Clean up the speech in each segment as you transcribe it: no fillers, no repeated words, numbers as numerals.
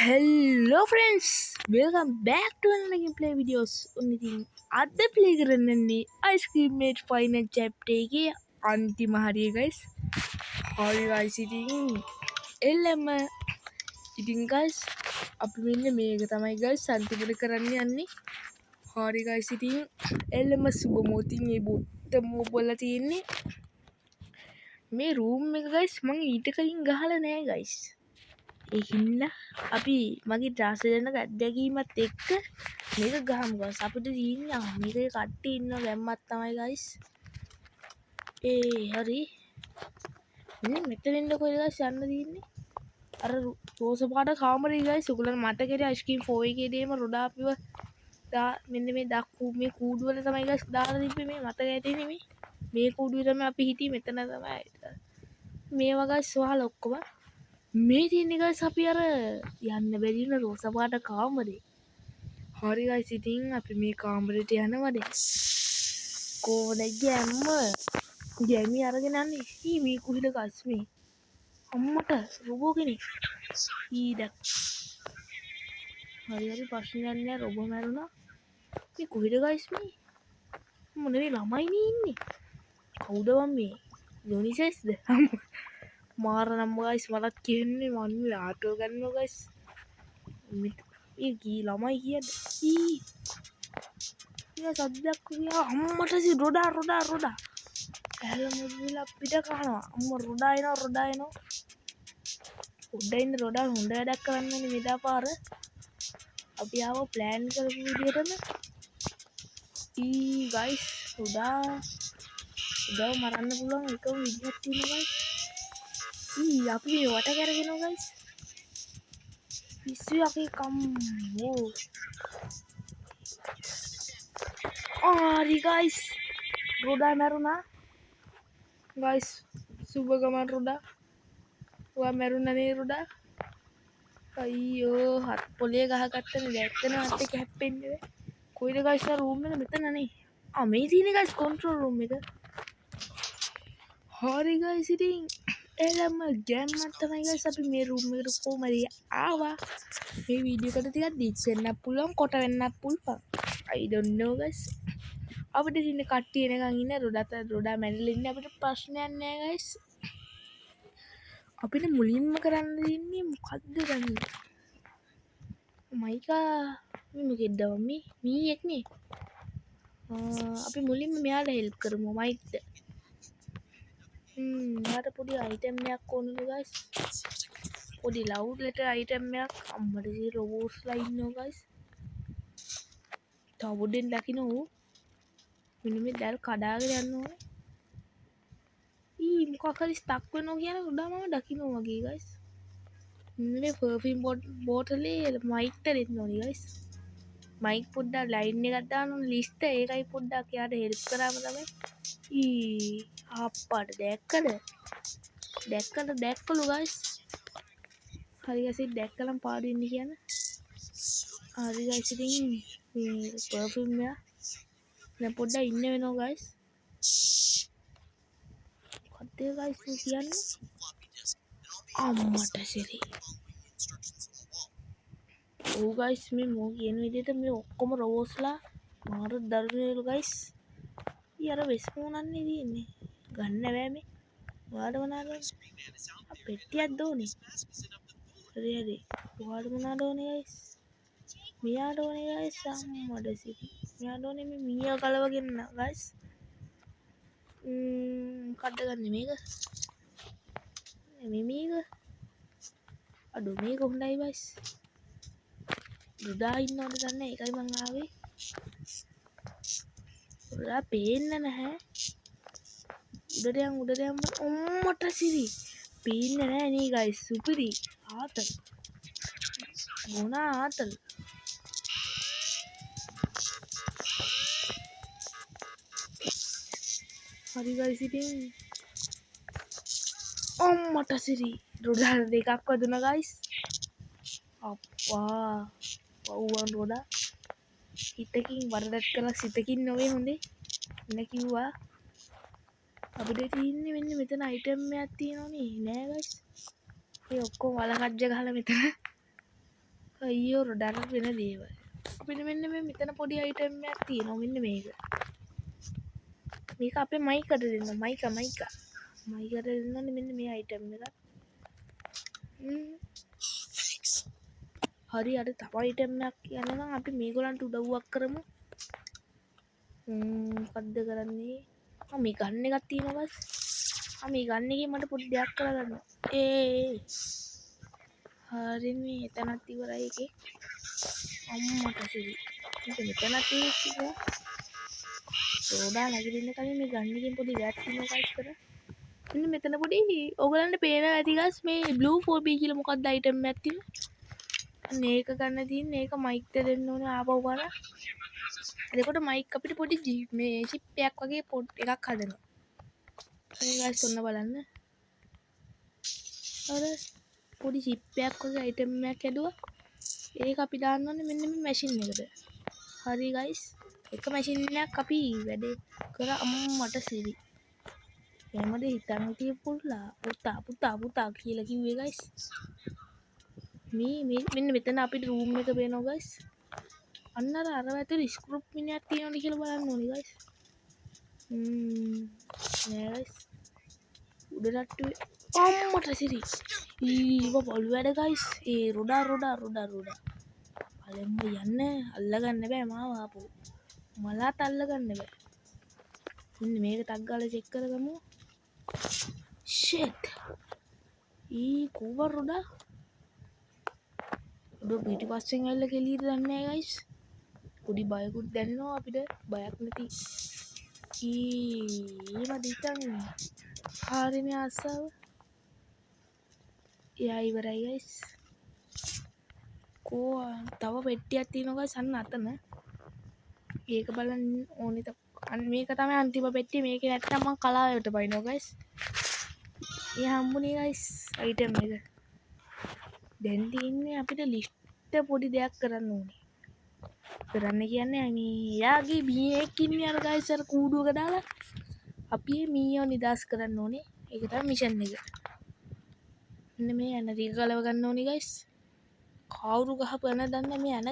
Hello friends, welcome back to another gameplay videos. Unithin adda play කරන්නේ Ice Cream Mate final chapter එකේ අන්තිම හරිය guys. හරි guys ඉතින් එල්ලම ඉතින් guys අපි මෙන්න මේක තමයි guys අන්තිමට කරන්න යන්නේ. හරි guys ඉතින් එල්ලම සුබ මොතින් මේ බොත්තම ඔබලා තියෙන්නේ. මේ room එක guys මම ඊට කලින් ගහලා නෑ guys. ඒකින්න අපි මගේ ට්‍රාන්ස්ලේෂන් එක අත්දැකීමත් එක්ක මේක ගහමු guys. අපිට තියෙන්නේ මේකේ කට්ටිය ඉන්නවා ගැම්මක් තමයි guys. හරි. මෙන්න මෙතන ඉන්න කොහෙද guys යන්න තියෙන්නේ? අර රෝස පාට කාමරේ guys. ඔයගොල්ලන් මතකද Ice Cream 4 එකේ දේම රොඩා අපිව මෙන්න මේ දක්කු මේ කූඩු වල තමයි guys දාලා තිබ්බේ මේ මතක ඇතිනේ මේ කූඩුවේ තමයි අපි හිටියේ මෙතන තමයි. මේවා guys වහලා ඔක්කොම මේ තියෙන්නේ guys අපි අර යන්න බැරි වෙන රෝස පාට කාමරේ. හරි guys ඉතින් අපි මේ කාමරේට යනවා දැන්. කොහොමද ගැමි අරගෙන යන්නේ? මේ කුහිල guys මේ. අම්මට රොබෝ කෙනෙක්. දැක්. හරි ප්‍රශ්නයක් නෑ රොබෝ මැරුණා. මේ කුහිල guys මේ. මොනේ ළමයිනේ ඉන්නේ. කවුද මේ? යොනිසෙස්ද? මාර නම් guys මලත් කියන්නේ මන්නේ ආටෝ ගන්නවා guys. මේ කී ළමයි කියද? සද්දයක් කියා අම්මට රොඩා ඇහල මුදලා පිට කනවා. අම්ම රොඩා එනවා. උඩින් රොඩා හොඳ වැඩක් කරන්නේ මෙදා පාර. අපි ආව ප්ලෑන් කරපු විදිහටම. guys රොඩා මරන්න පුළුවන් එකම විදිහක් තියෙනවා guys. අපි මේ වට කරගෙනවා guys. පිස්සු යකේ කම්මෝ. හරි guys. රොඩා මැරුණා. guys සුබ ගමන් රොඩා. ඔයා මැරුණා නේ රොඩා. අයියෝ හත් පොලේ ගහගත්තනේ දැක්කන අත් එක හැප්පෙන්නේ. කොයිද guys ආ රූම් එක මෙතන නේ. මේ තියෙන්නේ guys කන්ට්‍රෝල් රූම් එක. හරි guys ඉතින් එළම ගැම්මක් තමයි guys අපි මේ රූම් එකට කොහමද ආවා. මේ වීඩියෝ එකට ටිකක් ඩීප් වෙන්නත් පුළුවන් කොට වෙන්නත් පුළුවන්. I don't know guys. අපිට ඉන්න කට්ටිය එනකන් ඉන්න රොඩා මැරිලා ඉන්නේ අපිට ප්‍රශ්නයක් නෑ guys. අපිට මුලින්ම කරන්න දෙන්නේ මොකද්ද ගන්නේ? මයිකා මේ මොකෙද්ද මේ මීයක් නේ. අපි මුලින්ම මෙයාට හෙල්ප් කරමු මයික්ට. මට පොඩි අයිටම් එකක් ඕනලු guys. පොඩි ලව් ලෙටර් අයිටම් එකක්. අම්මට ජී රොබෝට්ස්ලා ඉන්නවා guys. තවුඩෙන් දකින්න ඕ. මෙන්න මේ දැල් කඩාගෙන යනවා. මොකක් හරි ස්ටක් වෙනවා කියන උඩම දකින්න වගේ guys. මේ පර්ෆියුම් බෝටලේ මයික්ට දෙන්න ඕනේ guys. මයික් පොඩ්ඩක් ලයින් එකක් දාන්න ඕනේ ලිස්ට් ඒකයි පොඩ්ඩක් යාට හෙල්ප් කරාම තමයි. අප්පට දැක්කලු guys. හරි guys දැක්කලම පාඩු ඉන්නේ කියන. හරි guys ඉතින් මේ පර්ෆියුම් එක දැන් පොඩ්ඩක් ඉන්න වෙනවා guys. මොකද guys මේ කියන්නේ? අම්මට සිරි. guys මේ මෝ කියන විදිහට මේ ඔක්කොම රෝස්ලා මාර දරුණුලු guys. අර වෙස්මුණන්නේ තියෙන්නේ. ගන්න බෑ මේ. ඔයාලට මොනවද ඕනේ? පෙට්ටියක් දෝනේ. හරි. ඔයාලට මොනවද ඕනේ guys? මියාට ඕනේ guys අම්මඩ සිටි. මියාට ඕනේ මේ මීයා කලවගෙන guys. කඩ ගන්න මේක. මේක. අඩෝ මේක හොඳයි guys. රොඩා ඉන්නවද දන්නේ ඒකයි මං ආවේ. රොඩා පේන්නේ නැහැ. උඩට යන් අම්මට සිරි. පේන්නේ නැහැ නේ guys සුපිරි. ආතල්. මොනා ආතල්. හරි guys ඉතින් අම්මට සිරි. රොඩා දෙකක් වදුනා guys. අප්පා. වව්වන් රොඩා. හිතකින් වරදක් කළා සිතකින් නොවේ හොඳේ. එන්න කිව්වා. අපිට තියෙන්නේ මෙන්න මෙතන අයිටම් එකක් තියෙනවනේ නෑ guys. මේ ඔක්කොම වලකජ්ජ ගහලා මෙතන. අයියෝ රොඩාට වෙන දේවල් අපිට මෙන්න මේ මෙතන පොඩි අයිටම් එකක් තියෙනවා මෙන්න මේක අපේ මයිකට දෙන්න මයිකට දෙන්න මෙන්න මේ අයිටම් එක හරි අර තව අයිටම් එකක් යනකම් අපි මේගොල්ලන්ට උදව්වක් කරමු මොකද්ද කරන්නේ මේ ගන්න එකක් තියෙනවා බස් මේ ගන්න එකේ මට පොඩි දෙයක් කරගන්න හරි මේ එතනත් ඉවරයි එකේ අම්මට සිරි මෙතනත් ඉවරයි රෝඩා නැගිටින්න කලින් මේ ගන්න එකෙන් පොඩි දෙයක් තියෙනවා ගයිස් කර මෙන්න මෙතන පොඩි ඔයගලන්ට පේනවා ඇති ගයිස් මේ බ්ලූ 4B කියලා මොකක්ද අයිටම් එකක් තියෙනවා මේක ගන්න තියෙන්නේ ඒක මයික්ට දෙන්න ඕනේ ආපහු බලන්න එතකොට මයික් අපිට පොඩි මේ චිප් එකක් වගේ පොඩ් එකක් හදනවා හරි ගයිස් ඔන්න බලන්න අර පොඩි චිප් එකක් වගේ අයිටම් එකක් හැදුවා ඒක අපි දාන්න ඕනේ මෙන්න මේ මැෂින් එකට හරි ගයිස් එක මැෂින් එකක් අපි වැඩේ කර අම්මට සිරි එහෙමද හිතන්න තියපුල්ලා පුතා කියලා කිව්වේ ගයිස් මේ මෙන්න මෙතන අපිට රූම් එක පේනවා ගයිස් අන්න අර ඇතුලේ ස්ක්‍රූප් මිනිහක් තියෙනවද කියලා බලන්න ඕනේ ගයිස් නෑ ගයිස් උඩ තට්ටුවේ අම්මට සිරි ඊව බලු වැඩ ගයිස් ඒ රොඩා බලෙන්ම යන්න අල්ලගන්න බෑ මාව ආපහු මලාත් අල්ලගන්න බෑ ඉන්න මේක ටක් ගාලා චෙක් කරගමු ෂිට් කෝවර් රොඩා පිටිපස්සෙන් ඇවිල්ලා කෙලියට දන්නේ නැහැ ගයිස් පොඩි බයකුත් දැනෙනවා අපිට බයක් නැති මට හිතන් හරිනේ ආසාව එයා ඉවරයි ගයිස් කෝ තව පෙට්ටියක් තියෙනවා ගයිස් අන්න අතන ඒක බලන්න ඕනේ මේක තමයි අන්තිම පෙට්ටිය මේකේ නැත්තම් මං කලාවට පයින්නවා ගයිස් ඒ හම්බුනේ ගයිස් අයිටම් එක දැන් තියෙන්නේ අපිට ලිස්ට් පොඩි දෙයක් කරන්න ඕනේ කරන්න කියන්නේ මේ එයාගේ මීයෙක් ඉන්නේ අර ගයිස් අර කූඩුවක දාලා අපි මීයව නිදාස් කරන්න ඕනේ ඒක තමයි මිෂන් එක මෙන්න මේ යන ටික ගලව ගන්න ඕනේ ගයිස් කවුරු ගහපු යන දන්නේ මේ යන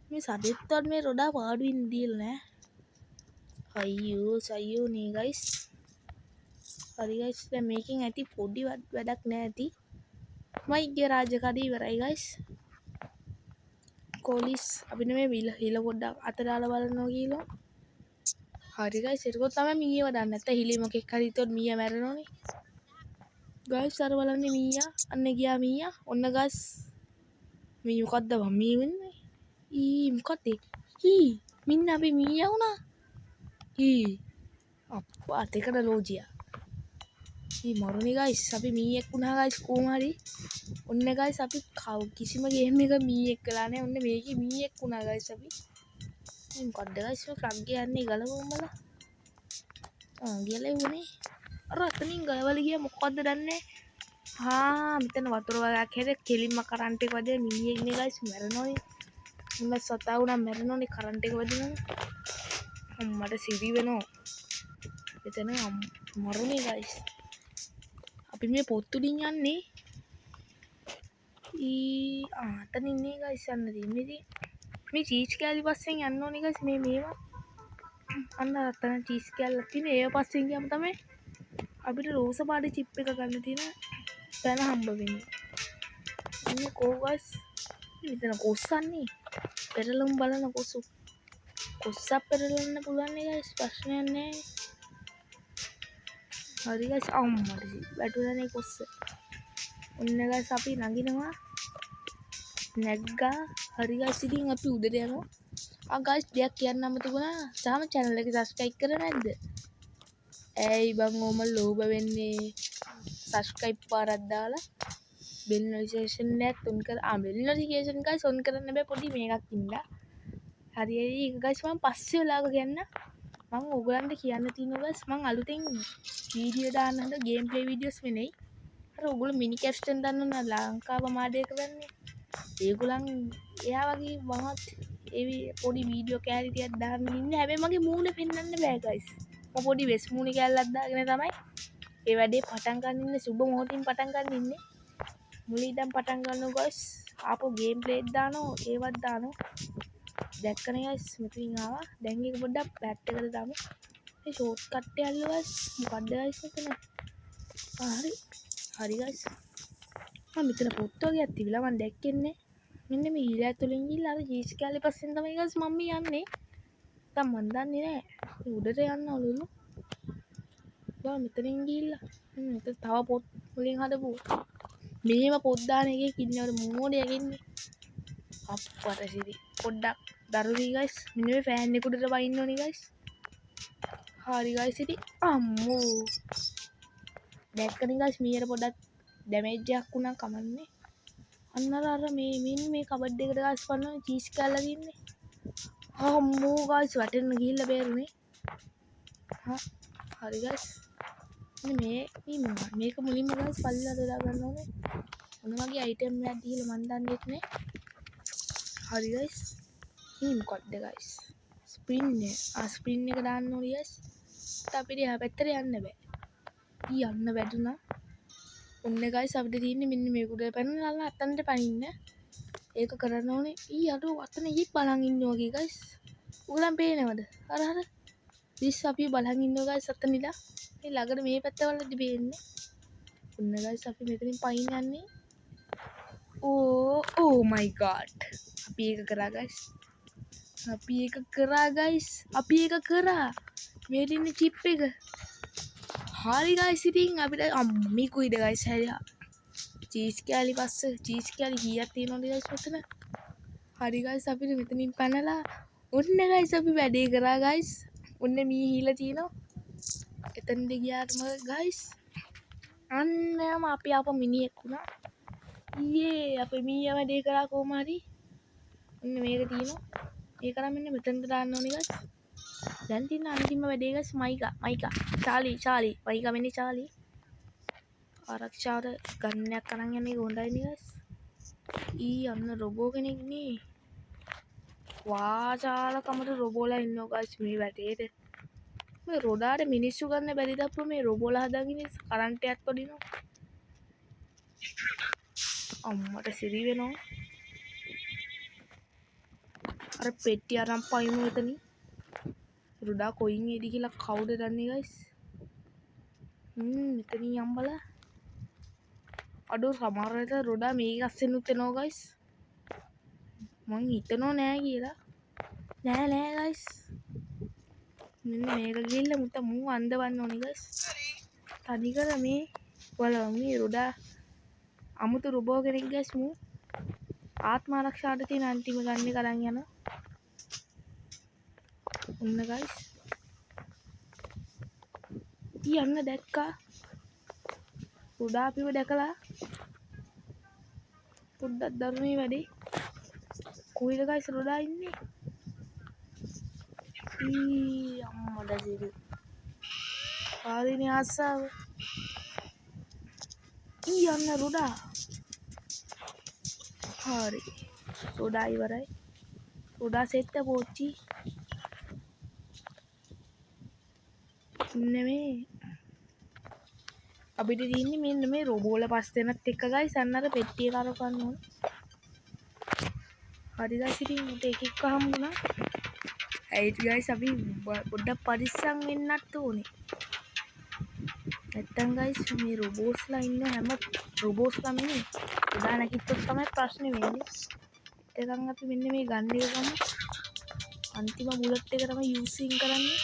මේ සදෙත්තත් මේ රොඩා පාඩුවෙන් දීලා නෑ අයියෝ නේ ගයිස් හරි ගයිස් දැන් මේකෙන් ඇති පොඩි වැඩක් නෑ ඇති මයිගේ රාජකාරිය ඉවරයි ගයිස් කොලිස් අපිට මේ හිල පොඩ්ඩක් අත දාලා බලනවා කියලා හරි ගයිස් එතකොට තමයි මීයව දාන්න නැත්නම් හිලේ මොකෙක් හරි හිටියොත් මීයා මැරෙනවනේ ගයිස් අර බලන්නේ මීයා අන්න ගියා මීයා ඔන්න ගයිස් මේ මොකද්ද මී වෙන්නේ මොකද්ද මින්න අපි මීයා වුණා අප්පා දෙකට ලෝජියා මරුනේ ගයිස් අපි මීයෙක් වුණා ගයිස් කොහොම හරි ඔන්න ගයිස් අපි කිසිම ගේම් එක මීයෙක් කළා නෑ ඔන්න මේකේ මීයෙක් වුණා ගයිස් අපි මොකද්ද ගයිස් මේ ෆ්ලග් යන්නේ ගලවමු බලා ගලවුනේ අර අතනින් ගලවල ගියා මොකද්ද දන්නේ මෙතන වතුර වගේක් හැද කෙලින්ම කරන්ට් එක වදින මීයෙක් නේ ගයිස් මැරෙනෝනේ මුල සතා උනා මැරෙනෝනේ කරන්ට් එක වදිනවනේ අම්මට සිරි වෙනවා එතන මරුනේ ගයිස් අපි මේ පොත්තුලින් යන්නේ අතන ඉන්නේ ගයිස් යන්න තියෙන්නේ මේ චීස් කෑලි පස්සෙන් යන්න ඕනේ ගයිස් මේවා අන්න අතන චීස් කෑල්ලක් තියෙන ඒව පස්සෙන් ගියාම තමයි අපිට රෝස පාට චිප් එක ගන්න තියෙන තැන හම්බ වෙන්නේ ඉන්නේ කෝ ගයිස් මෙතන කොස්සන්නේ පෙරලමු බලන කොස්සක් පෙරලන්න පුළුවන් නේ ගයිස් ප්‍රශ්නයක් නැහැ හරි ගයිස් අම්මට වැටුණානේ කොස්ස ඔන්න ගයිස් අපි නගිනවා නැග්ගා හරි ගයිස් ඉතින් අපි උඩට යනවා ගයිස් දෙයක් කියන්න අමතක වුණා තාම channel එක subscribe කරලා නැද්ද ඇයි බං ඔම ලෝභ වෙන්නේ subscribe පාරක් දාලා bell notification එකත් on කර bell notification ගයිස් on කරන්න බෑ පොඩි මේකක් ඉඳලා හරි ඒක ගයිස් මම පස්සේ වෙලාවක කියන්න මම ඔයගලන්ට කියන්න තියෙනවා ගයිස් මම අලුතෙන් වීඩියෝ දාන්න හද ගේම් ප්ලේ වීඩියෝස් වෙන්නේ අර ඔයගොල්ලෝ මිනි කැප්ස්ටන් දන්නවනේ ලංකාව මාඩේ කරන්නේ ඒගොල්ලන් එයා වගේ මමත් ඒ පොඩි වීඩියෝ කෑලි ටිකක් දාන්න ඉන්නේ හැබැයි මගේ මූණ පෙන්වන්න බෑ ගයිස් මම පොඩි වෙස් මූණ කෑල්ලක් දාගෙන තමයි ඒ වැඩේ පටන් ගන්න ඉන්නේ සුබ මොහොතින් පටන් ගන්න ඉන්නේ මුලින්දන් පටන් ගන්නවා guys. ආපහු ගේම් ප්ලේ එක දානවා ඒවත් දානවා. දැක්කනේ guys මෙතනින් ආවා. දැන් එක පොඩ්ඩක් බැට් එකට දාමු. මේ ෂෝට් කට් එක අල්ල guys. මොකද්ද guys මෙතන? හරි. හරි guys. මෙතන පොත් වගේක් තිබිලා මම දැක්කේ නැහැ. මෙන්න මේ හිල ඇතුලින් ගිහලා අර ජීස් කැලේ පස්සෙන් තමයි guys මම යන්නේ. දැන් මන් දන්නේ නැහැ. උඩට යන්න ඕලුලු. බා මෙතනින් ගිහිල්ලා. මෙතන තව පොත් වලින් හදපු. මේව පොත් දාන එකේ ඉන්නවල මෝඩයක් ඉන්නේ. අප්පට සිරි. පොඩ්ඩක් දරුවී guys. මෙන්න මේ ෆෑන් එක උඩට වයින්න ඕනේ guys. හරි guys ඉතින් අම්මෝ. දැක්කනේ guys මීයට පොඩ්ඩක් ඩැමේජ් එකක් වුණා කමන්නේ. අන්නර මේ කබඩ් එකට guys පන්නන චීස් කෑල්ල දින්නේ. අම්මෝ guys වැටෙන්න ගිහිල්ලා බේරුනේ. හරි guys. මේක මුලින්ම guys පල්ලෙහාට දාලා ගන්න ඕනේ. මොන වගේ අයිටම් එකක් දීලා මන් දන්නේ නැහැ. හරි guys. මේ මොකක්ද guys? ස්ප්‍රින් එක. ස්ප්‍රින් එක දාන්න ඕනේ guys. අපිට එහා පැත්තට යන්න බෑ. යන්න වැදුනා. ඔන්න guys අපිට තියෙන්නේ මෙන්න මේක උඩ පැනලා අතනට පනින්න. ඒක කරන්න ඕනේ. අර අතන ඊ බලන් ඉන්නවා වගේ guys. උගලන් පේනවද? අර ඉස් අපි බලන් ඉන්නවා guys අතනilla. මේ ළඟට මේ පැත්තවලදී පේන්නේ. ඔන්න guys අපි මෙතනින් පයින් යන්නේ. Oh my god. අපි ඒක කරා guys. අපි ඒක කරා. මේ දින්නේ චිප් එක. හරි guys ඉතින් අපිට අම්මිකුයිද guys හැරියා. චීස් කෑලි පස්ස චීස් කෑලි කීයක් තියෙනවද guys මෙතන? හරි guys අපිට මෙතනින් පැනලා ඔන්න guys අපි වැඩේ කරා guys. ඔන්න මී හීලා තියෙනවා. එතනට ගියාටම guys අන්නම අපි ආපහු මිනිහෙක් වුණා. අපේ මීයා වැඩේ කරා කොහොම හරි. ඔන්න මේක තියෙනවා. ඒක නම් මෙන්න මෙතනට දාන්න ඕනේ guys. දැන් තියෙන අන්තිම වැඩේ guys මයිකා චාලි මයිකා මෙන්නේ චාලි ආරක්ෂාවට ගන්නයක් අරන් යන්නේ හොඳයි නේ guys. අන්න රොබෝ කෙනෙක් නේ. වාචාලකමට රොබෝලා ඉන්නවා guys මේ වැටේට. මේ රොඩාට මිනිස්සු ගන්න බැරිද අප්පෝ මේ රොබෝලා හදාගෙන කරන්ට් එකක් වදිනවා. අම්මට සිරි වෙනවා. අර පෙට්ටි අරන් පයින් එතනින්. රොඩා කොයින් එදි කියලා කවුද දන්නේ guys? මෙතනින් යම්බලා. අඩෝ සමහර වෙලාවට රොඩා මේක අස්සෙන්නුත් එනවා guys. මං හිතනෝ නෑ කියලා. නෑ guys. මෙන්න මේක ගිහිල්ලා මූ අන්දවන්න ඕනේ guys. තනිකර මේ බලමු මේ රොඩා අමුතු රොබෝ කෙනෙක් guys මූ ආත්ම ආරක්ෂාවට තියෙන අන්තිම ගන්න එක අරන් යනවා. ඔන්න guys. යන්න දැක්කා. රොඩා අපිව දැකලා පොඩ්ඩක් දරුණුයි වැඩේ. කොයිද guys රොඩා ඉන්නේ? අම්මඩ සිරි. පාරිනේ ආසාව. යන්න රොඩා. හරි. රොඩා ඉවරයි. රොඩා සෙට් පෝච්චි. නෙමේ. අපිට තියෙන්නේ මෙන්න මේ රොබෝල පස් දෙනත් එක්ක guys අන්න අර පෙට්ටිය කරකවන්න ඕන. හරි guys ඉතින් මට එකෙක් හම්බුණා. ඒත් guys අපි පොඩ්ඩක් පරිස්සම් වෙන්නත් ඕනේ. නැත්තම් guys මේ රොබෝස්ලා ඉන්න හැම රොබෝස්ලාම ඉන්නේ. උදා නැගිට්ටොත් තමයි ප්‍රශ්නේ වෙන්නේ. ඒකන් අපි මෙන්න මේ ගන්න එක ගමු. අන්තිම බුලට් එක තමයි යූසින් කරන්නේ.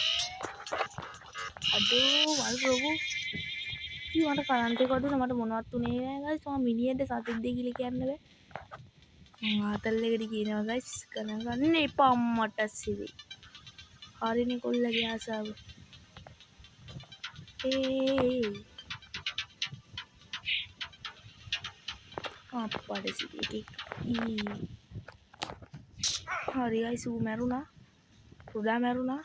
අඩෝ වල් රොබෝ. මට කරන්ට් එක වදුනා මට මොනවත් උනේ නෑ guys. මම මිනිහෙන්ට සතෙක්ද කියලා කියන්න බෑ. ආතල් එකට කියනවා guys ගණන් ගන්න එපා අම්මට සිරි. හරිනේ කොල්ලගේ ආසාව. අප්පඩ සිරි. හරි guys ඌ මැරුණා. රොඩා මැරුණා.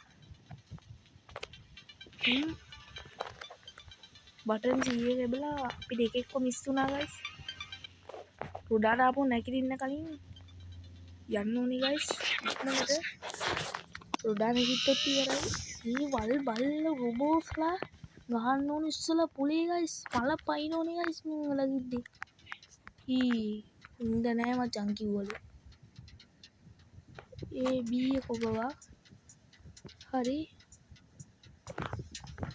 බටන් 100 ලැබලා අපි දෙකෙක්ව මිස් වුණා guys. රොඩාට ආපහු නැගිටින්න කලින් යන්න ඕනේ guys. ඉක්මනට රොඩා නැගිට්ටොත් ඉවරයි. මේ වල් බල්ල රොබෝස්ලා ගහන්න ඕනේ ඉස්සලා පුලේ guys. පළ පයින් ඕනේ guys මින් වලගිද්දි. උන්ද නෑ මචං කිව්වලු. ඒ බී එක ඔබවා. හරි.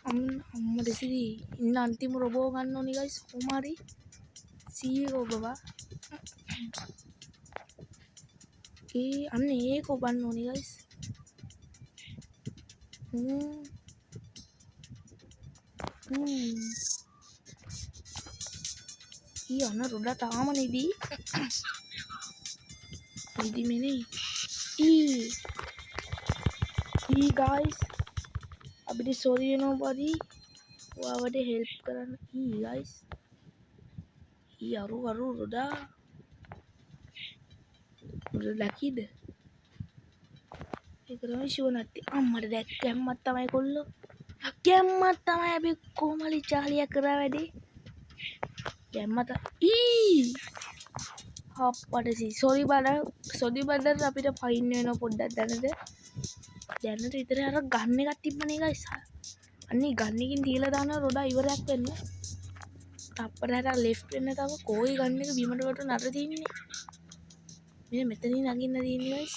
අම්මට සිරි ඉන්න අන්තිම රොබෝ ගන්න ඕනි ගයිස්. කොහොම හරි සී එක ඔබවා. අන්න ඒක ඔබන්න ඕනි ගයිස්. අන්න රොඩා තාම නෙදී. නිදි මෙනේ. guys අපිට sorry nobody ඔයාවට help කරන්න guys අරු රොඩා ලකිද ඒක තමයි ෂුවර් නැත්තේ අම්මට දැක්කම්මත් තමයි කොල්ලෝ ගැම්මත් තමයි අපි කොහමලි චාලියක් කරා වැඩේ ගැම්මත අප්පට sorry බඩ අපිට ෆයින් වෙනවා පොඩ්ඩක් දැනට විතර අර ගන්න එකක් තිබ්බනේ guys අන්නේ ගන්නකින් තියලා දානවා රොඩා ඉවරයක් වෙන්න තප්පරයට ලෙෆ්ට් වෙන්න තව කෝයි ගන්න එක බිමට වට නතර තින්නේ මෙන්න මෙතනින් නගින්න තියෙන්නේ guys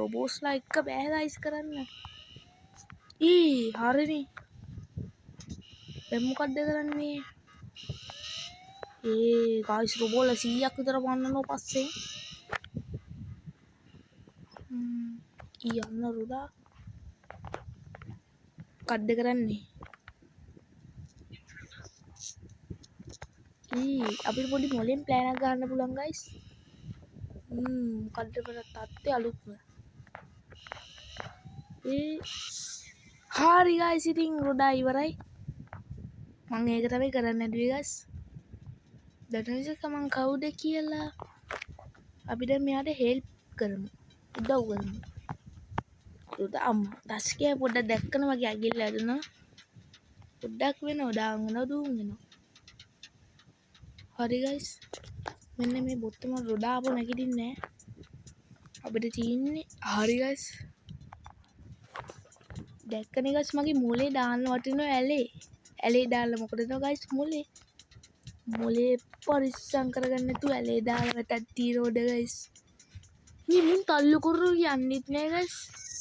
රොබෝස්ලා එක්ක බෑ guys කරන්න හරිනේ දැන් මොකද්ද කරන්නේ guys රොබෝලා 100ක් විතර පන්නනවා පස්සේ යන්න රොඩා කඩ්ඩ කරන්නේ අපිට පොඩි මොලෙන් ප්ලෑන් එකක් ගන්න පුළුවන් guys කඩ්ඩ කර තත්ත්වය අලුත්ම හරි guys ඉතින් රොඩා ඉවරයි මම ඒක තමයි කරන්න ඇදුවේ guys දැනගන්න මම කවුද කියලා අපි දැන් මෙයාට හෙල්ප් කරමු උදව් කරමු රොඩා අම්මා දස්කේ පොඩ්ඩක් දැක්කන මගේ අගිල්ල ඇදුනා පොඩ්ඩක් වෙනවා දාගෙන දුම් වෙනවා හරි guys මෙන්න මේ බොත්තම රොඩා ආපහු නැගිටින්නේ නැහැ අපිට තියෙන්නේ හරි guys දැක්කනේ guys මගේ මොලේ දාන්න වටිනවා ඇලේ දාලා මොකටද guys මොලේ පරිස්සම් කරගන්න නැතුව ඇලේ දාලා වැටක් තීරෝඩ guys මේ මුන් තල්ලු කරු යන්නෙත් නෑ guys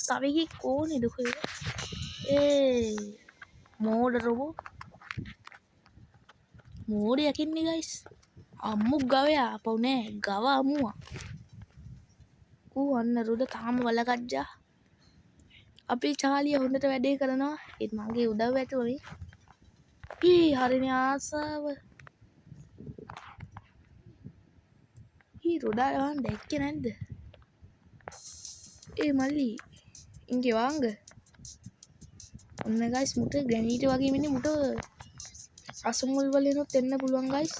තව එකෙක් ඕනේද කොහෙද මෝඩ රොබෝ මෝඩ යකින්නේ guys අම්මු ගවයා ආපහු නෑ ගව අමුවා අන්න රොඩ තාම වලකජ්ජා අපේ චාලිය හොඳට වැඩේ කරනවා ඒත් මගේ උදව් ඇතුව මේ හරිනේ ආසාව රොඩා යවන්න දැක්කේ නැද්ද මල්ලි ඉංගේ වාංග ඔන්න guys මුට ග්‍රැනීට් වගේ ඉන්නේ මුට අසමුල් වලිනුත් එන්න පුළුවන් guys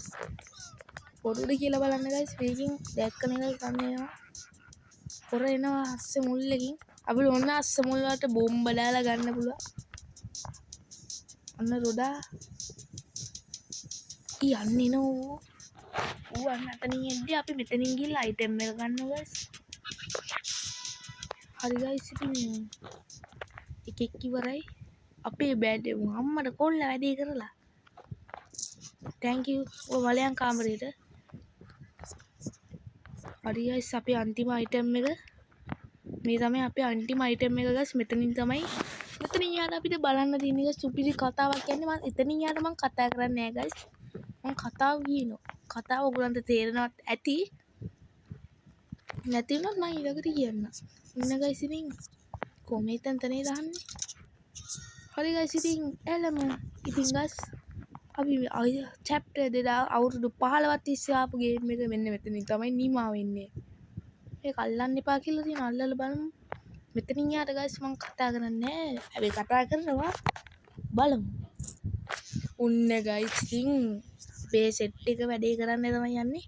පොඩුද කියලා බලන්න guys මේකින් දැක්කනේ guys ගන්න පොර එනවා අස්සේ මුල්ලකින් අපිට ඔන්න අස්සේ මුල් වලට බෝම්බ දාලා ගන්න පුළුවන් ඔන්න රොඩා යන්නේ නෝ අන්න අතනින් එද්දී අපි මෙතනින් ගිහලා අයිටම් එක ගන්නවා guys හරි guys ඉතින් එකෙක් ඉවරයි අපේ බෑඩ් අම්මට කොල්ල වැඩේ කරලා thank you ඔය වලයන් කාමරේට හරි guys අපේ අන්තිම අයිටම් එක මේ තමයි අපේ අන්තිම අයිටම් එක guys මෙතනින් යාට අපිට බලන්න තියෙන එක සුපිරි කතාවක් කියන්නේ මම එතනින් යාට මම කතා කරන්නේ නැහැ guys මම කතාව කියනවා කතාව ඔයගලන්ට තේරෙනවත් ඇති නැති වුණොත් මම ඊළඟට කියන්න ඉන්න guys ඉතින් කොමෙන්ට් තනේ දාන්නේ හරි guys ඉතින් එළම ඉතින් guys අපි chapter 2000 අවුරුදු 15ක් තිස්සේ ආපු ගේම් එක මෙන්න මෙතනින් තමයි නිමා වෙන්නේ ඒක අල්ලන්න එපා කියලා තියෙන අල්ලලා බලමු මෙතනින් යාට guys මම කතා කරන්නේ නැහැ අපි කතා කරනවා බලමු උන්න guys ඉතින් මේ සෙට් එක වැඩේ කරන්න තමයි යන්නේ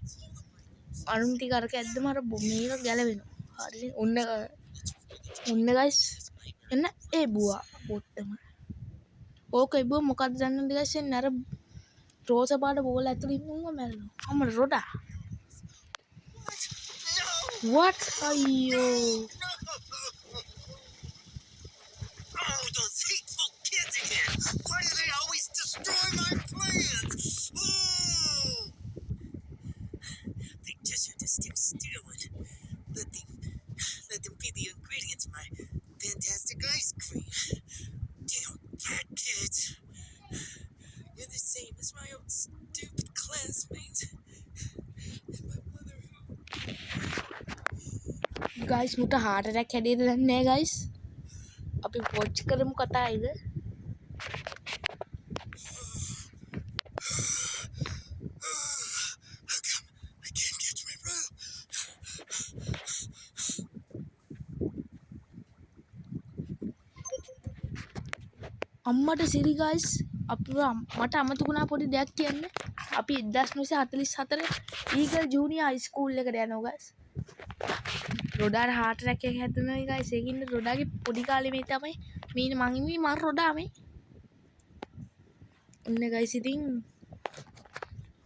අනුන් ටික අරක ඇද්දම අර මේක ගැලවෙනවා හරි උන්න guys එන්න බුවා බොත්තම ඕක එබුව මොකක්ද දන්නවද guys එන්න අර රෝස පාට බෝල ඇතුළේ ඉන්නවා මැරෙනවා අම්මල රොඩා what අයියෝ Those hateful kids again! Why do they always destroy my plans? Guys මුට heart attack හැදෙයිද දන්නේ නැහැ ගයිස්. අපි watch කරමු කතා එක. අම්මට සිරි ගයිස් මට අමතකුණා පොඩි දෙයක් කියන්න. අපි 1944 ඊගල් ජූනියර් හයිස්කූල් එකට යනවා ගයිස්. රොඩාට heart attack එකක් හැදුණා ගයිස්. ඒකින්ද රොඩාගේ පොඩි කාලේ මේ තමයි මං රොඩා මේ. ඔන්න ගයිස් ඉතින්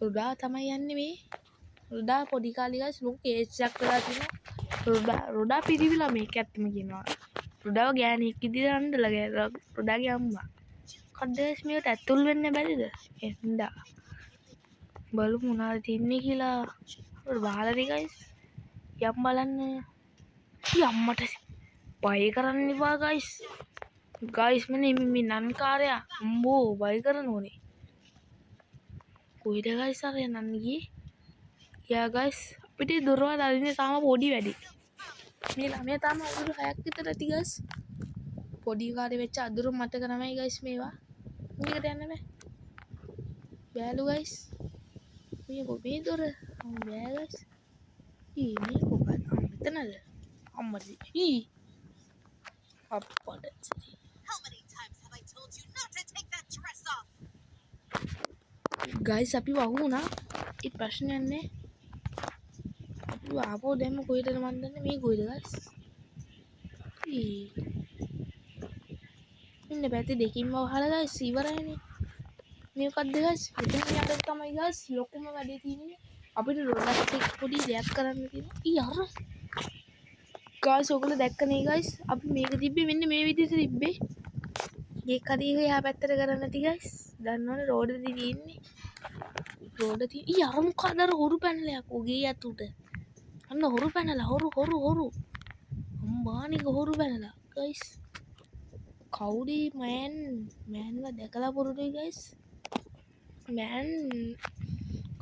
රොඩා තමයි යන්නේ මේ. රොඩා පොඩි කාලේ ගයිස් ලොකු කේස් එකක් කරලා තිනවා. රොඩා පිරිවිලා මේක ඇත්තම කියනවා. රොඩාව ගෑණියෙක් විදිහට අඬලා ගෑ රොඩාගේ අම්මා. කඩේස් මේකට ඇතුල් වෙන්න බැරිද? එන්දා. බලමු මොනවද තින්නේ කියලා. වහලා දෙයි ගයිස්. යම් බලන්න. අම්මට බය කරන්න එපා ගයිස්. ගයිස් මේ නන්කාරයා අම්බෝ බය කරන ඕනේ. කොයිද ගයිස් අර නන් ගියේ? යා ගයිස් අපිට දොරවල් අරින්නේ තාම පොඩි වැඩි. මේ ළමයා තාම අවුරුදු 6ක් විතර ඇති ගයිස්. පොඩි කාලේ වෙච්ච අදුරු මතක තමයි ගයිස් මේවා. මේකට යන්න බෑ. බෑලු ගයිස්. මේ දොර බෑ ගයිස්. මේ කොහොමද? මෙතනද? අම්මද? අප්පඩ. ගයිස් අපි වහුණා. ඒ ප්‍රශ්නයක් නෑ. අපි ආපහු දැම්ම කොහෙටද මන් දන්නේ මේ කොහෙද ගයිස්? ඉන්න පැත්තේ දෙකින්ම වහලා ගයිස් ඉවරයිනේ. මේ මොකද්ද ගයිස්? මෙතන යට තමයි ගයිස් ලොකුම වැඩේ තියෙන්නේ. අපිට රොඩක්ස් එක්ක පොඩි දෙයක් කරන්න තියෙනවා. අර ගයිස් ඔයගොල්ලෝ දැක්කනේ ගයිස්. අපි මේක තිබ්බේ මෙන්න මේ විදිහට තිබ්බේ. ඒක හරි එහා පැත්තට කරන්න නැති ගයිස්. දන්නවනේ රෝඩ් එකේ තියෙන්නේ. රෝඩ් එකේ අර මොකද අර හොරු පැනලයක් ඔගේ යතුට. අන්න හොරු පැනලා හොරු. අම්බානික හොරු පැනලා ගයිස්. කවුද මෑන්ව දැකලා පුරුදුයි ගයිස්. මෑන්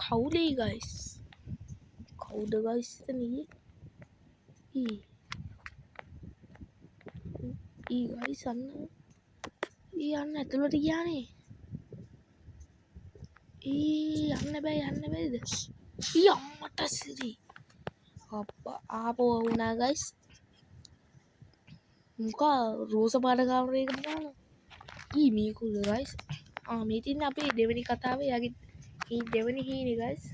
කවුද ගයිස්? කවුද ගයිස් එතන ගයිස් අන්න ඇතුළට ගියානේ. යන්න බැරිද? අම්මට සිරි. අප්පා ආපහු වුණා ගයිස්. මුකා රෝස පාට කාමරයකට දානවා. මේකුද ගයිස්? මේ තින්නේ අපේ දෙවෙනි කතාවේ යගේ දෙවෙනි හීනේ ගයිස්.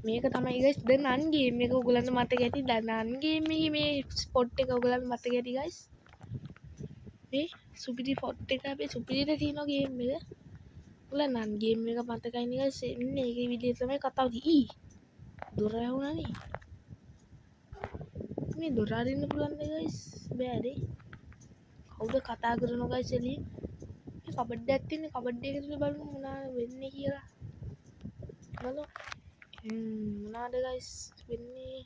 මේක තමයි ගයිස් දැන් අන් ගේම් එක ඔයගලන්ට මතක ඇති. දැන් අන් ගේම් එකේ මේ ස්පොට් එක ඔයගලන්ට මතක ඇති ගයිස්. මේ සුපිරි ෆොට් එක අපේ සුපිරිට තියෙන ගේම් එක. ඔයගලන් අන් ගේම් එක මතකයිනේ ගයිස්. එන්නේ ඒකේ විදිය තමයි කතාව තියෙන්නේ. දොර ඇහුණානේ. මේ දොර අරින්න පුළුවන් නේ ගයිස්. බෑනේ. කවුද කතා කරනවා ගයිස් එළියේ? මේ කබඩ් එකක් තියෙන කබඩ් එක තුල බලමු මොනවද වෙන්නේ කියලා. බලමු. මොනවද ගයිස් වෙන්නේ?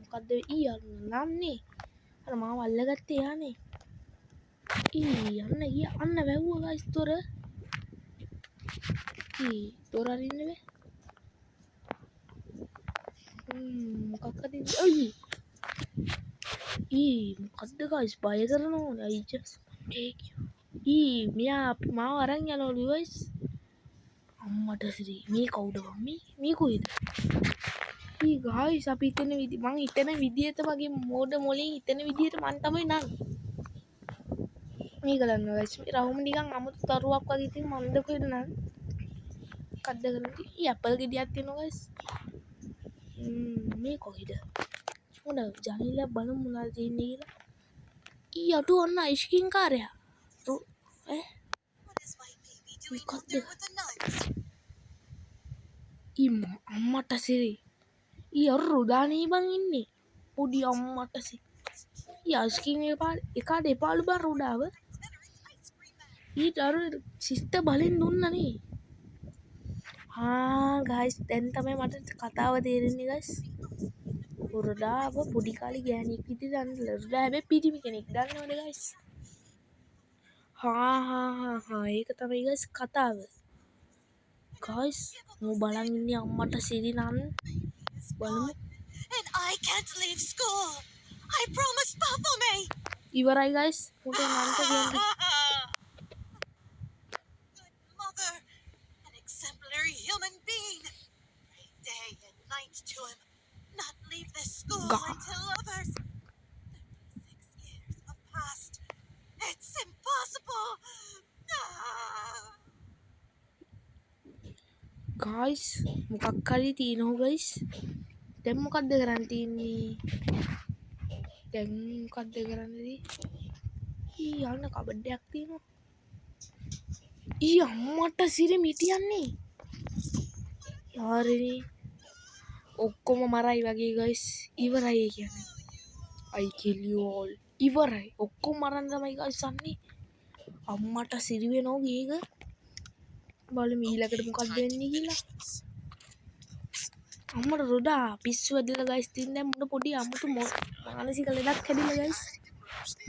මොකද්ද නන්නේ? අර මාව අල්ලගත්තේ යානේ. අන්න වැව්වා ගයිස් දොර. දොර අරින්න බෑ. මොකක් හරි මොකද්ද ගයිස් බය කරනවා. I just take you. මෙයා මාව අරන් යනවලු ගයිස්. අම්මට සිරි මේ කවුද මේ කොයිද? ගයිස් අපි මං හිතන විදියට වගේ මෝඩ මොලේ හිතන විදියට මං තමයි නං. මේ ගලන්න ගයිස්. මේ රවුම නිකන් අමුතු තරුවක් වගේ තියෙන මන්ද කොහෙද නං? කද්ද කරන්නේ. ඇපල් ගෙඩියක් තියෙනවා ගයිස්. මේ කොහෙද? මොන ජනේල බලමු මොනවද තියෙන්නේ කියලා. අටු ඔන්න අයිස්ක්‍රීම් කාර්යය. අම්මට සිරි. අර රොඩානේ බං ඉන්නේ. පොඩි අම්මට සිරි. අයිස්ක්‍රීම් එකාට එපාලු බං රොඩාව. අර සිස්ටර් බලෙන් දුන්නනේ. ගයිස් දැන් තමයි මට කතාව තේරෙන්නේ ගයිස්. රොඩාව පොඩි කාලේ ගෑණියෙක් විදිහට අඬලා. රොඩා හැබැයි පිටිමි කෙනෙක්. දන්නවද ගයිස්? හා ඒක තමයි ගයිස් කතාව. ගයිස් මම බලන් ඉන්නේ අම්මට සිරි නම් බලමු. And I can't leave school. I promise Baphomet. ඉවරයි ගයිස්. උට නන්ට කියන්නේ. Good mother, an exemplary human being. Pray day and night to him. Not leave this school until others. 36 years have passed. It's impossible. Guys මොකක් හරි තියෙනවා guys. දැන් මොකද්ද කරන්න තියන්නේ? දැන් මොකද්ද කරන්නේදී? යන්න කබඩයක් තියෙනවා. අම්මට සිරි මිටියන්නේ. යාරනේ. ඔක්කොම මරයි වගේ ගයිස්. ඉවරයි කියන්නේ. I kill you all. ඉවරයි. ඔක්කොම මරන්න තමයි ගයිස් යන්නේ. අම්මට සිරි වෙනෝ ගේක. බලමු ඊළඟට මොකක්ද වෙන්නේ කියලා. අම්මට රොඩා පිස්සු වැදලා ගයිස් තින් දැන් මොන පොඩි අම්මට මානසික ලෙඩක් හැදිලා ගයිස්.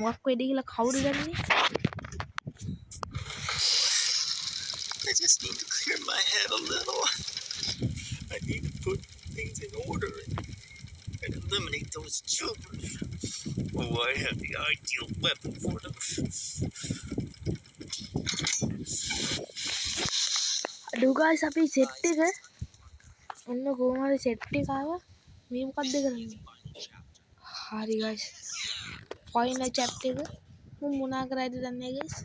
මොකක් වෙද කියලා කවුරු දන්නේ? I just need to clear my head a little. I need to put things in order and eliminate those children. Oh, I have the ideal weapon for them. අඩෝ ගයිස් අපි සෙට් එක ඔන්න කොහොම හරි සෙට් එක ආවා. මේ මොකද්ද කරන්නේ? හරි ගයිස්. ෆයිනල් චැප්ටර් එක මොනා කරයිද දන්නේ ගයිස්.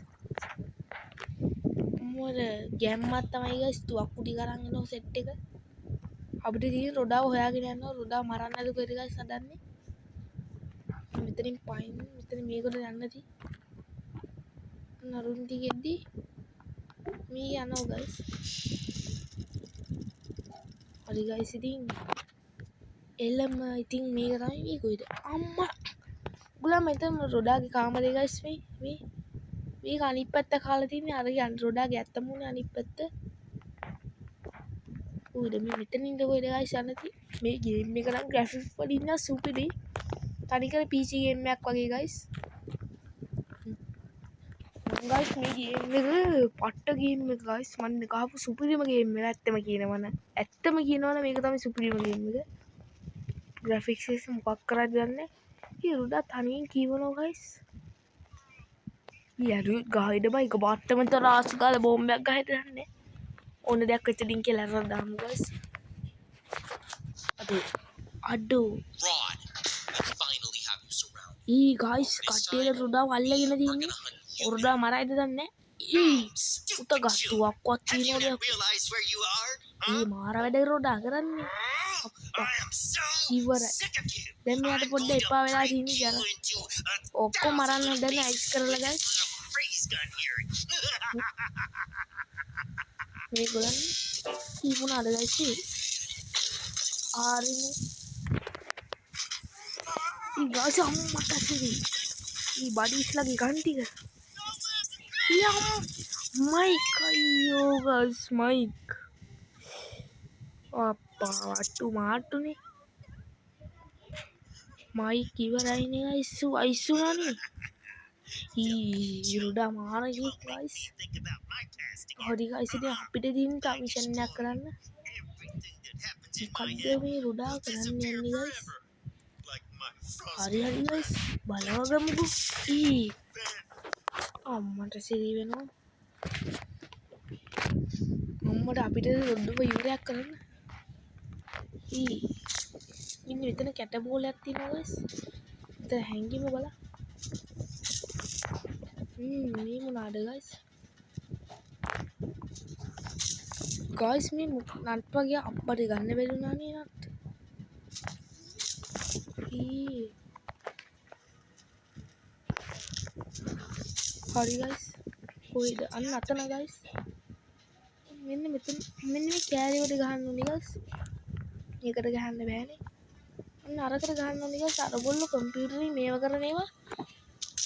මොර ගැම්මක් තමයි ගයිස් තුවක්කු ටික අරන් එනවා සෙට් එක. අපිට තියෙන රොඩාව හොයාගෙන යනවා. රොඩාව මරන්නද කොහෙද ගයිස් හදන්නේ? මෙතනින් පයින් මෙතන මේකට යන්න ති. නරුන් ටිකෙද්දි මේ යනවා ගයිස්. හරි ගයිස් ඉතින් එළම ඉතින් මේක තමයි මේ කොයිද අම්මා ගුලා මෙතන රොඩාගේ කාමරේ ගයිස් මේ මේක අනිත් පැත්ත කාලා තින්නේ අර යන් රොඩාගේ ඇත්තමුනේ අනිත් පැත්ත උඩ මේ මෙතනින් ඉඳ කොයිද ගයිස් යන්නති මේ ගේම් එක නම් ග්‍රැෆික්ස් වලින් නම් සුපිරි තනිකර PC ගේම් එකක් වගේ ගයිස් ගයිස් මේ ගේම් එක පට්ට ගේම් එක ගයිස් මම ගහපු සුපිරිම ගේම් එක ඇත්තම කියනවනේ මේක තමයි සුපිරිම ගේම් එක graphics එක මොකක් කරාද දන්නේ ඊ රුඩා තනියෙන් කියවනවා ගයිස් ඊයරු ගහයිද බයික බාට්ටම තරාස් ගාලා බෝම්බයක් ගහයිද දන්නේ ඕන දෙයක් වෙච්ච ඩින් කියලා අරන් දාමු ගයිස් අඩෝ ඊ ගයිස් කට්ටියට රුඩා අල්ලගෙන තින්නේ රුඩා මරයිද දන්නේ ඊ උත ගස්තුවක්වත් තියනවද ඊ මාර වැඩ රුඩා කරන්නේ ඉවරයි දැන් මෙයාට පොඩ්ඩක් එපා වෙලා තින්නේ ජන ඔක්කොම මරන්න දැන් අයිස් කරලා ගයිස් මේගොල්ලන් කීපුණාද ගයිස් ආරිනේ ඊ ගාස අම්මට සිරි ඊ බඩිස්ලගේ ගන්ටික යම් මයික් අයියෝ ගයිස් මයික් අප්පා වට්ටු මාට්ටුනේ මයික් ඉවරයිනේ අයිසු අයිසුනානේ ඊ රුඩා මාර ගියේ ගයිස් හරි ගයිස් ඉතින් අපිට දින් තා මිෂන් එකක් කරන්න මොකද්ද මේ රුඩා කරන්න යන්නේ ගයිස් හරි ගයිස් බලවගමුකෝ ඊ අම්මට සිරි වෙනවා අම්මට අපිට රොඩ්ඩුව ඉවරයක් කරන්න ඊ ඉන්න මෙතන කැට බෝලයක් තියෙනවා ගයිස් මෙතන හැංගිම බලන්න මේ මොනාද ගයිස් ගයිස් මේ නට් වගේ අප්පට ගන්න බැරිුණා නේ නට් හරි ගයිස් කොයිද අන්න අතන ගයිස් මෙන්න මෙතන මෙන්න මේ කෑලියට ගහන්න ඕනේ ගයිස් මේකට ගහන්න බෑනේ අන්න අරකට ගහන්න ඕනේ ගයිස් අර ගොල්ලෝ කම්පියුටරේ මේව කරන ඒවා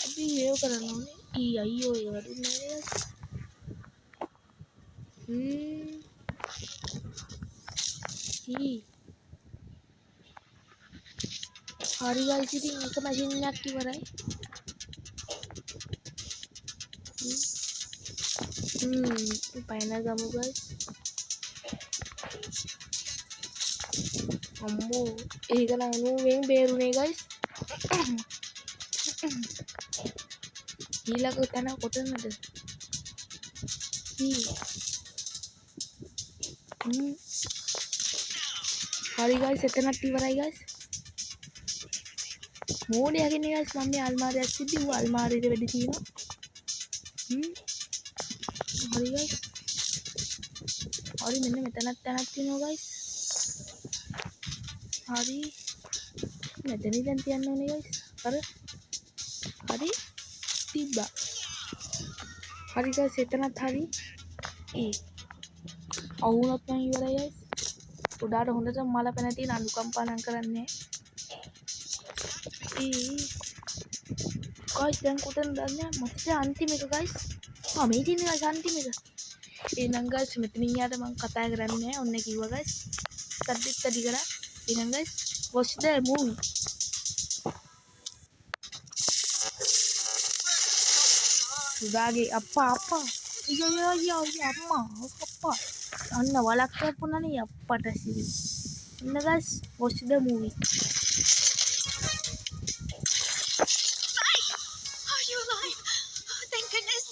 අපි ඒව කරන්න ඕනේ ඊ අයියෝ ඒ වදුන්නේ නෑ ගයිස් ඊ හරි ගයිස් ඉතින් එක මැෂින් එකක් ඉවරයි පයින ගමු ගයිස්. අම්මෝ ඒක නම් 90න් බේරුනේ ගයිස්. ඊළඟ තැන කොතනද? හරි ගයිස් එතනත් ඉවරයි ගයිස්. මෝඩය යකින්නේ ගයිස් මම මේ අල්මාරියක් සිද්ධි ඌ අල්මාරියට වෙඩි තියනවා. හරි ගයිස්. හරි මෙන්න මෙතනත් තැනක් තියෙනවා ගයිස්. හරි මෙතන ඉඳන් තියන්න ඕනේ ගයිස්. හරි තිබ්බා. හරි ගයිස් එතනත් හරි. අවුනත් නම් ඉවරයි ගයිස්. උඩාට හොඳට මල පැන තියෙන අනුකම්පා නම් කරන්නේ. ගයිස් දැන් කොතනද දන්නේ මට අන්තිම එක ගයිස්. මේ තියෙන ගයිස් අන්තිම එක. එහෙනම් ගයිස් මෙතනින් යාට මම කතා කරන්නේ නැහැ. ඔන්න කිව්වා ගයිස්. සද්දෙත් වැඩි කරා. එහෙනම් ගයිස් watch the movie. සුදාගේ අප්පා අයියෝ අම්මා අප්පා අන්න වලක් කැපුණානේ අප්පට සිරි. ඉන්න guys watch the movie. Are you alive? Oh, thank goodness.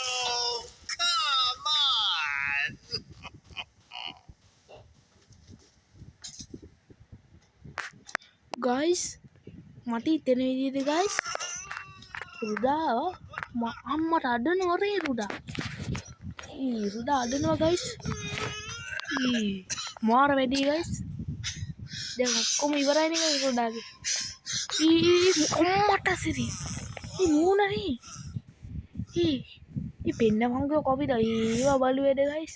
Oh, come on. Guys මට හිතෙන විදිහට ගයිස් රුඩා අම්මට අඩනවා රේ රුඩා. රුඩා අඩනවා ගයිස්. මාර වැඩි ගයිස්. දැන් ඔක්කොම ඉවරයිනේ ගයිස් රුඩාගේ. අම්මට සිරි. මූණනේ. පෙන්න වංගෝ කොපිද ඒවා බලු වැඩ ගයිස්.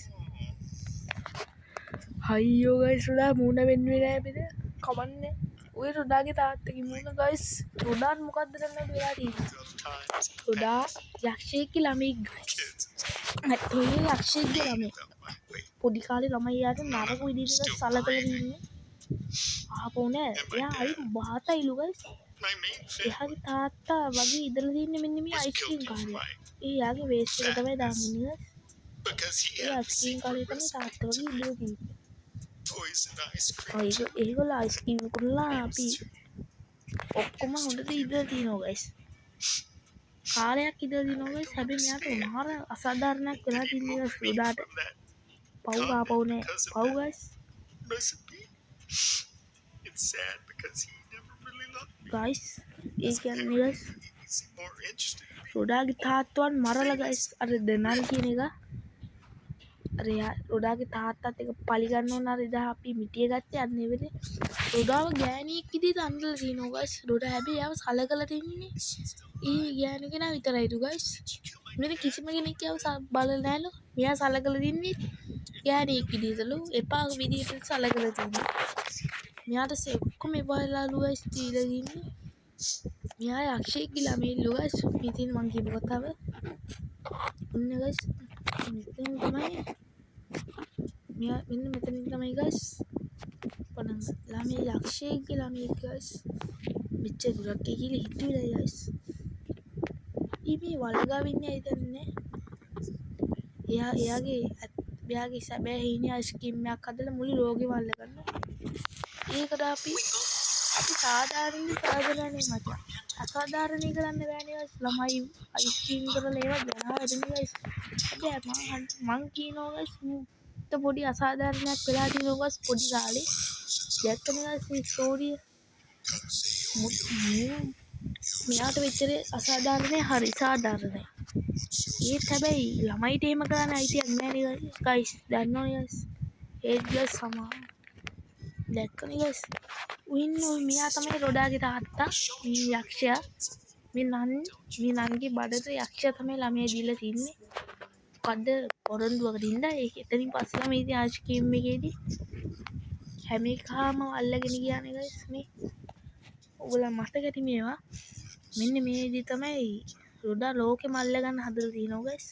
අයියෝ ගයිස් රුඩා මූණ වෙන්නේ නැහැ බෙද. කමන්නේ. ඔය රුඩාගේ තාත්තගේ මූණ ගයිස්. රුඩාට මොකද්ද කරන්න වෙලා තියෙන්නේ? රුඩා යක්ෂයෙක්ගේ ළමෙක් ගයිස්. ඒ යක්ෂයෙක්ගේ ළමෙක්. පොඩි කාලේ ළමයි යාට නරක විදිහට සලකලා ඉන්නේ. ආපෝ නෑ. එයා හරි බාතයිලු ගයිස්. එයාගේ තාත්තා වගේ ඉඳලා තින්නේ මෙන්න මේ අයිස්ක්‍රීම් කාර්යය. එයාගේ වේස්ට් එක තමයි දාන්නේ ගයිස්. ඒ අයිස්ක්‍රීම් කාර්යය තමයි තාත්තා වගේ ඉඳලා තින්නේ. ඒගොල්ලෝ අයිස්ක්‍රීම් කරලා අපි ඔක්කොම හොඳට ඉඳලා තිනවා ගයිස්. කාලයක් ඉඳලා තිනවා ගයිස්. හැබැයි මෙයාට මාර අසාධාරණයක් වෙලා තින්නේ ගයිස් රුඩාට. පව් නෑ. පව් guys. It's sad because he never really loved me. Guys ඒ කියන්නේ guys He's more interested in me. රුඩාගේ තාත්තවන් මරලා ගයිස්. අර දෙනල් කියන එක අර රුඩාගේ තාත්තත් එක පලිගන්න ඕන අර එදා අපි මිටිය ගත්තේ අන්න ඒ වෙලේ රුඩාව ගෑණියෙක් විදිහට අඳලා තිනවා ගයිස්. රුඩා හැබැයි යාව සලකලා තින්නේ ඒ ගෑනු කෙනා විතරයිලු ගයිස්. වෙන කිසිම කෙනෙක් යාව බලලා නැලු. මෙයා සලකලා තින්නේ ගෑණියෙක් විදිහටලු. එපා විදිහට සලකලා තින්නේ. මෙයාට ඔක්කොම එපාලාලු ගයිස් දීලා තින්නේ. මෙයා යක්ෂයෙක්ගේ ළමයිලු ගයිස්. ඉතින් මං කියපු කතාව ඔන්න ගයිස් මෙතන තමයි මෙයා මෙන්න මෙතනින් තමයි ගයිස් පණ ළමයි යක්ෂයෙක්ගේ ළමයි ගයිස්. මෙච්චර දුරක් කියලා හිතුවේ ගයිස්. මේ වලගාව ඉන්නේ ඇයි දන්නේ. එයාගේ සැබෑ හීනේ අයිස්ක්‍රීම් එකක් හදලා මුළු රෝගෙම අල්ලගන්න. ඒකට අපි සාධාරණ කරන්නේ මචං. අසාධාරණී කරන්න බෑනේ ගයිස්. ළමයි අයිස්ක්‍රීම් කරලා ඒවා ගහලා දෙන්නේ ගයිස්. හැබැයි මං කියනවා ගයිස් මුත්ත පොඩි අසාධාරණයක් වෙලා තියෙනවා ගයිස් පොඩි කාලේ. දැක්කනේ ගයිස් මේ ස්ටෝරිය. මෙයාට වෙච්ච අසාධාරණේ හරි සාධාරණයි. ඒත් හැබැයි ළමයිට එහෙම කරන්න අයිතියක් නැහැ නේ ගයිස්. දන්නවනේ ගයිස්. ඒත් ගයිස් සමා දැක්කනේ ගයිස්. මෙයා තමයි රොඩාගේ තාත්තා. මේ යක්ෂයා. මේ නන්ගේ බඩට යක්ෂයා තමයි ළමයා දීලා තින්නේ. මොකද්ද පොරොන්දුවකට ඉඳලා ඒක එතනින් පස්සේ තමයි ඉතින් අයිස්ක්‍රීම් එකේදී හැම එකම අල්ලගෙන ගියානේ ගයිස් මේ. ඔයගොල්ලෝ මතකද මේවා? මෙන්න මේ විදිහ තමයි රොඩා ලෝකෙම අල්ලගන්න හදලා තිනවා ගයිස්.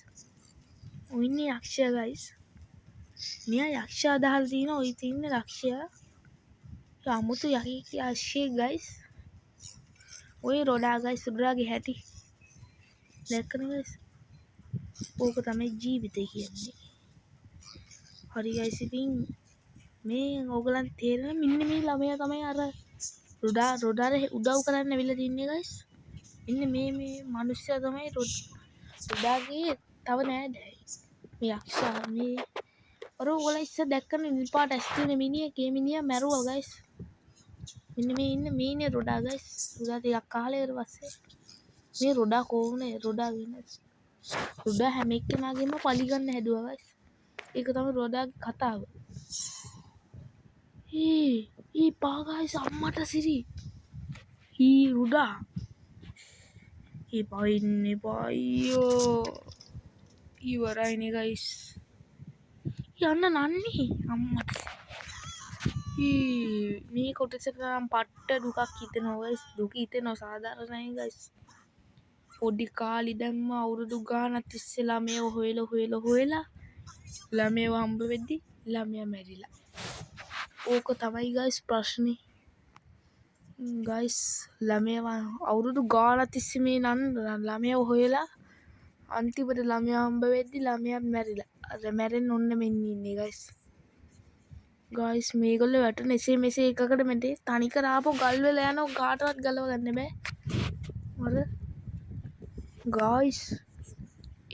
ඔය ඉන්නේ යක්ෂයා ගයිස්. මෙයා යක්ෂයා දාලා තිනවා. ඔය තින්නේ යක්ෂයා. අමුතු යක්ෂයෙක් ගයිස්. ඔය රොඩා ගයිස් රොඩාගේ හැටි දැක්කනේ ගයිස් ඕක තමයි ජීවිතය කියන්නේ හරි ගයිස් ඉතින් මේ ඕගලන්ට තේරෙන මෙන්න මේ ළමයා තමයි අර රොඩාට උදව් කරන්න ඇවිල්ලා තින්නේ ගයිස් මෙන්න මේ මිනිස්සයා තමයි රොඩාගේ තව නෑදෑයි මේ යක්ෂයා මේ අර ඔයගොල්ලෝ ඉස්සර දැක්කනේ නිල් පාට ඇස් තියෙන මිනිහා මැරුවා ගයිස් මෙන්න මේ ඉන්න මේනේ රොඩා ගයිස් රොඩා ටිකක් කාලේ ඉවර පස්සේ මේ රොඩා කොහොමද රොඩා වෙන්නේ රොඩා හැම එක්කෙනාගේම පලි ගන්න හැදුවා ගයිස් ඒක තමයි රොඩාගේ කතාව ඊ පා ගයිස් අම්මට සිරි රොඩා පයින්නේ පයියෝ ඉවරයිනේ ගයිස් යන්න නන්නේ අම්මට මේ කොටසට නම් පට්ට දුකක් හිතෙනවා ගයිස් දුක හිතෙනවා සාධාරණයි ගයිස් පොඩි කාලි දැම්ම අවුරුදු ගානක් තිස්සේ ළමයව හොයලා ළමයව හම්බ වෙද්දි ළමයා මැරිලා ඕක තමයි ගයිස් ප්‍රශ්නේ ගයිස් ළමයව අවුරුදු ගානක් තිස්සේ මේ ළමයව හොයලා අන්තිමට ළමයා හම්බ වෙද්දි ළමයා මැරිලා අර මැරෙන්න ඔන්න මෙන්න ඉන්නේ ගයිස් මේගොල්ලෝ වැටෙන එසේ මෙසේ එකකට මෙතේ තනිකර ආපහු ගල් වල යනවා කාටවත් ගලව ගන්න බෑ මර ගයිස්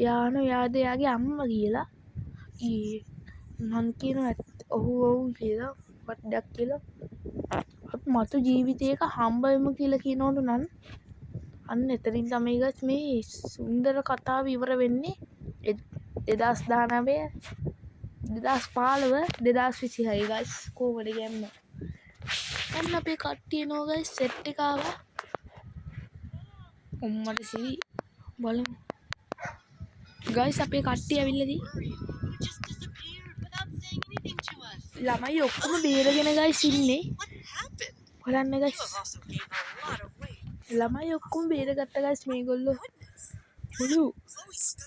යාගේ අම්මා කියලා මං කියනවා ඔව් කියලා වඩක් කියලා මතු ජීවිතයක හම්බ වෙමු කියලා කියනවලු නන් අන්න එතනින් තමයි ගස් මේ සුන්දර කතාව ඉවර වෙන්නේ 2019 2015 2026 ගයිස් කොහොමද ගැම්ම අන්න අපේ කට්ටිය නෝ ගයිස් සෙට් එක ආවා උම්මට සිරි බලමු ගයිස් අපේ කට්ටිය ඇවිල්ලාදී Just disappeared without saying anything to us. ළමයි ඔක්කොම බේරගෙන ගයිස් ඉන්නේ What happened? බලන්න You guys have also gained a lot of weight. ළමයි ඔක්කොම බේරගත්ත ගයිස් මේගොල්ලෝ මුළු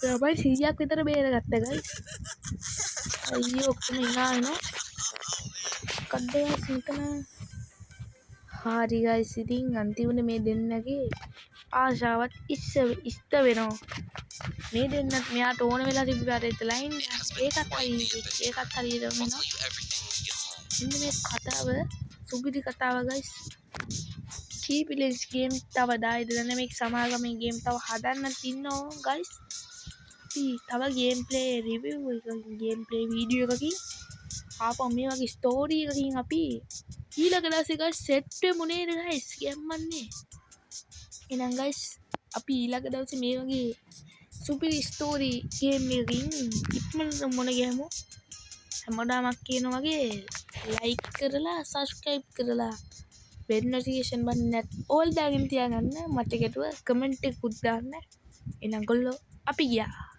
Chloe, ළමයි 100ක් විතර බේරගත්ත ගයිස් අයියෝ ඔක්කොම ඉනා එනවා කඩ ගයිස් මෙතන හරි ගයිස් ඉතින් අන්තිමට මේ දෙන්නගේ ආශාවත් ඉෂ්ට වෙනවා මේ දෙන්නත් මෙයාට ඕන වෙලා තිබ්බට ලයින් ඒකත් හරියට වෙනවා ඉන්න මේ කතාව සුගිරි කතාව ගයිස් කීපිලෙස් ගේම් තව දායිද දන්න මේක සමාගමේ ගේම් තව හදන්න තින්නවා ගයිස් තව game play review game play video එකකින් ආපහු මේ වගේ ස්ටෝරි එකකින් අපි ඊළඟ දවසේ ගයිස් සෙට් වෙමු නේද ගයිස් ගැම්මන්නේ එහෙනම් ගයිස් අපි ඊළඟ දවසේ මේ වගේ සුපිරි ස්ටෝරි ගේම් එකකින් ඉක්මනට මොන ගැමු හැමදාමක් කියන වගේ ලයික් කරලා සබ්ස්ක්‍රයිබ් කරලා බෙල් නොටිෆිකේෂන් බටන් ඕල් දාගෙන තියාගන්න මතකටව කමෙන්ට් එකකුත් දාන්න එහෙනම් ගොල්ලෝ අපි ගියා